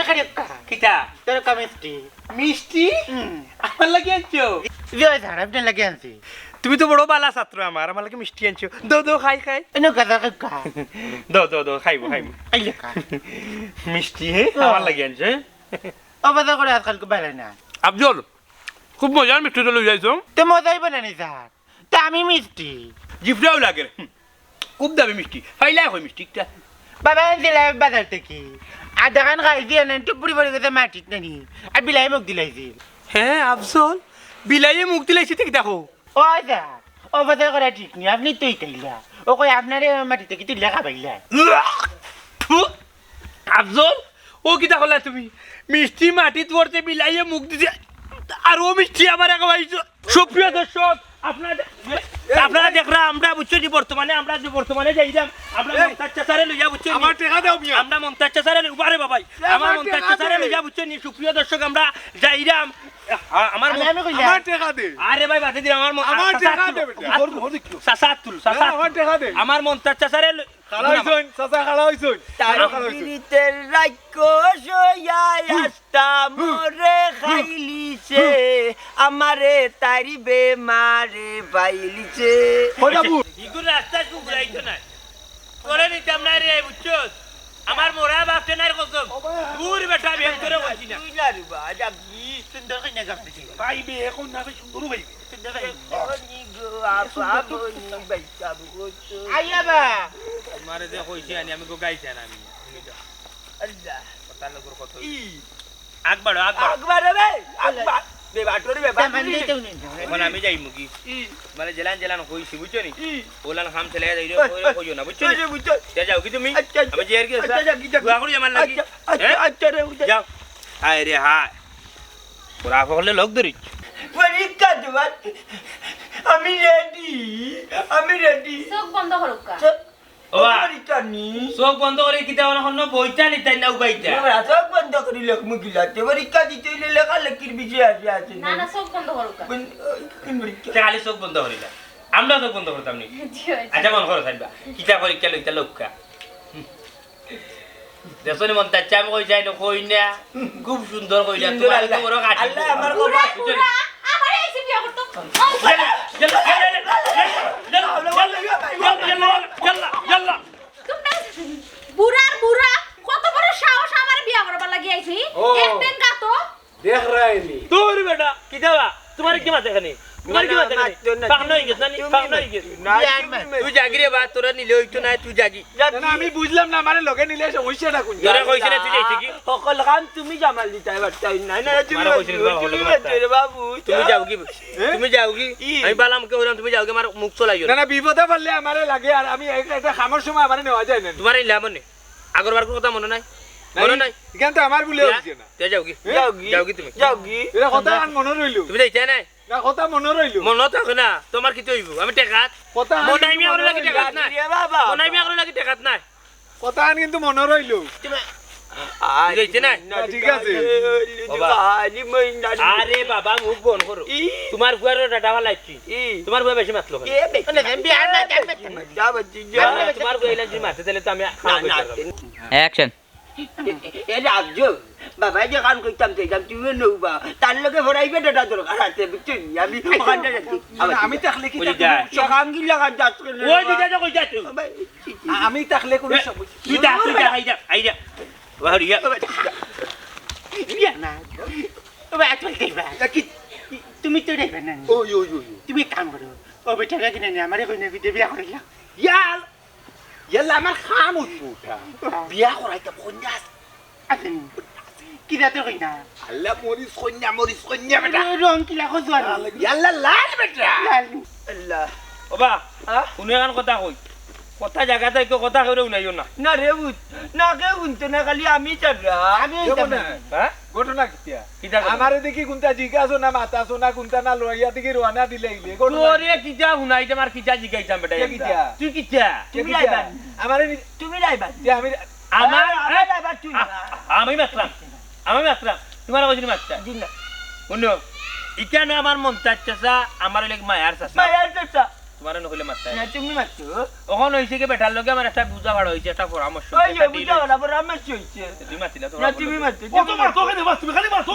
কারেক্কা কিতা তোর কামিস্টি মিষ্টি আমার লাগি আনছো জয় স্যার আপনি লাগে আনছি তুমি তো বড় বালা ছাত্র আমার লাগে মিষ্টি আনছো দো খাই খাই এনো কাদা কাকা দো খাইবো আইলে কা মিষ্টি আমার লাগি আনছো অবাদা করে আজকাল কো বেলা না আফজল খুব মজার মিষ্টি তো লই যাইছো তো মজাই বানানি স্যার তা আমি মিষ্টি জিফরাও লাগে খুব দামি মিষ্টি ফাইলা কই মিষ্টিটা বাবা আনছিলাম বাজার থেকে আর দোকান খাইছি না টুপুরি পড়ে গেছে মাটিত নানি আর বিলাই মুখ দিলাইছি হ্যাঁ আফজল বিলাইয়ে মুখ দিলাইছি ঠিক দেখো ও স্যার অবাদা করা ঠিক নি আপনি তুই তাইলা ও কই আপনারে মাটি থেকে তুই লেখা পাইলা আফজল ও কিতা করলা তুমি মিষ্টি মাটিত পড়তে বিলাইয়ে মুখ দিছে আর ও মিষ্টি আমার খাওয়াইছো সুপ্রিয় দর্শক আপনারা দেখরা আমরা বুঝছো যে বর্তমানে যাইলাম আমরা মন্তাজ চাচারে লইয়া বুঝছো আমার টাকা দাও মিয়া আমরা মন্তাজ চাচারে উবারে বাবাই আমার মন্তাজ চাচারে লইয়া বুঝছো নি সুপ্রিয় দর্শক আমরা যাইলাম আমার টাকা দে আরে ভাই বাতে দিন আমার টাকা দে বেটা আমার টাকা দে আমার মন্তাজ চাচারে খালা হইছন চাচা খালা হইছন তারিতের রাইকো সইয়াই আস্তা মোরে খাইলিছে আমারে তারিবে মারে পাইলিছে হইবাবু ইগুর রাস্তা কুকুরাইতো না করে নিতাম না রে বুঝছো আমার মোরা বাপতে না কসম দূর বেটা বেম করে বলছি না তুই না রুবা জাগি সুন্দর কইনা গাবছি ভাই বে এখন না সুন্দর ভাই সুন্দর কইনি গো আপা বনি বাইতা বুগো আইয়া বা মারে যে কইছি আমি গো গাইছি না আমি আল্লাহ কথা লগর কথা ই আকবার রে আকবার বে বাটরি বে বাটরি এখন আমি যাই মুকি মানে জেলান কইছি বুঝছো নি ওলান খাম চলে যাই রে কইও না বুঝছো বুঝছো তে যাও কি তুমি আমি যে আর কি দুয়া করি আমার লাগি আচ্ছা রে যাও হায় রে হায় পুরা হলে লোক ধরিছ পরীক্ষা দেওয়ার আমি রেডি চোখ বন্ধ করুকা পরীক্ষা নি চোখ বন্ধ করে কিতা এখন বইটা নিতাই না উবাইটা চোখ বন্ধ করি লোক মুখিলাতে পরীক্ষা দিতে হইলে লেখা লেখির বিষয় আছে না না চোখ বন্ধ করুকা কোন পরীক্ষা খালি চোখ বন্ধ করিলা আমরা চোখ বন্ধ করতাম নি আচ্ছা মন করো থাকবা কিতা পরীক্ষা লইতা লোককা দেখনি মন তাচ্চা আমি কই যাই না কই না খুব সুন্দর কইলা তোমার তো বড় কাটি আল্লাহ আমার পুরা পুরা আমার আইছে বিয়া করতে ইয়াল্লা বুড়া কত বড় সাহস আমার বিয়া করবার লাগি আইছি একদিন কাতো দেখ রাইলি তোর বেটা কিতা তোমার কি মাথা এখানে তোমার কি মাথা এখানে পাগল হই গেছ না পাগল হই গেছ তুই জাগি রে বা তোরা নিলে হইতো না তুই জাগি না আমি বুঝলাম না আমারে লগে নিলে হইছেটা কোন তোরা কইছ না তুই যাইছিস কি সকল খান তুমি জামাল দিতাই বাটাই না না তুমি বাবু তুমি যাও কি আমি বালাম কে হইলাম তুমি যাও কি আমার মুখ চলাইও না বিপদে পড়লে আমারে লাগে আর আমি একটা খামর সময় আমারে নেওয়া যায় না তোমার ইলা মনে আগরবার কথা মনে নাই এখান তো আমার বলে হইছে না তে যাও কি তুমি এরা কথা আর মনে রইলো তুমি যাইতে না না কথা মনে রইলো মনে থাকে না তোমার কি হইব আমি টেকাত কথা মনাই মি আগর লাগি টেকাত না বাবা মনাই মি আগর লাগি টেকাত না কথা কিন্তু মনে রইলো যাইতে না ঠিক আছে আরে বাবা মুখ বন করো তোমার গুয়ার ডাটা ভালাইছি তোমার গুয়া বেশি মাতলো তোমার গুয়া ইলা যদি মারতে তাহলে তো আমি অ্যাকশন বাবা যে গান করতাম তুমি নৌবা তার লগে ভরাইবে দাদা দরকার আছে বুঝছেন আমি ওখানটা যাচ্ছি আমি থাকলে কি সকাঙ্গি লাগা যাচ্ছে ওই দিদা যা কই যাচ্ছ আমি থাকলে কোন তুই আইজা বাহরিয়া না ওবা আচ্ছা দেবা তুমি তো দেবা না ওই তুমি কাম করো ও বেটা কিনে নে আমারে কই নেবি বিয়া করিলা ইয়াল্লা আমার খাম উঠা বিয়া করাইতে বন্যাস আছেন কি দাতে কই না আল্লাহ মরিস কন্যা বেটা রং কি লাগো জোয়ান ইয়াল্লা লাল বেটা আল্লাহ ওবা কোনে গান কথা কই কথা জায়গাতে কেউ কথা কইও নাইও না না রে বুঝ না কে বুঝতে না খালি আমি চাড়া আমি হ্যাঁ ঘটনা কিতিয়া কিটা আমারে দেখি কোনটা জিজ্ঞাসা না মাতাছো না কোনটা না লইয়া দেখি রওনা দিলে তোরে কিটা হুনাই তোমার কিটা জিগাইতাম বেটা কিটা তুই কিটা তুমি লাইবান আমারে তুমি লাইবান আমি আমার লাইবান তুই আমি মাত্রাম তোমার কইছিস মাত্রা দিন না শুনো ইকানো আমার মন চাচ্ছা আমার লেগ মায়ার চাচা মায়ার চাচা তোমার নকলে মারতে না তুমি মারছো ওখান হইছে কি বেটার লগে আমার একটা বুঝা ভাড়া হইছে একটা পরামর্শ ওই যে বুঝা ওরা বড় আমার চইছে তুমি মারছিলা না তুমি মারছো ও তো মারতো কেন বাস তুমি খালি মারতো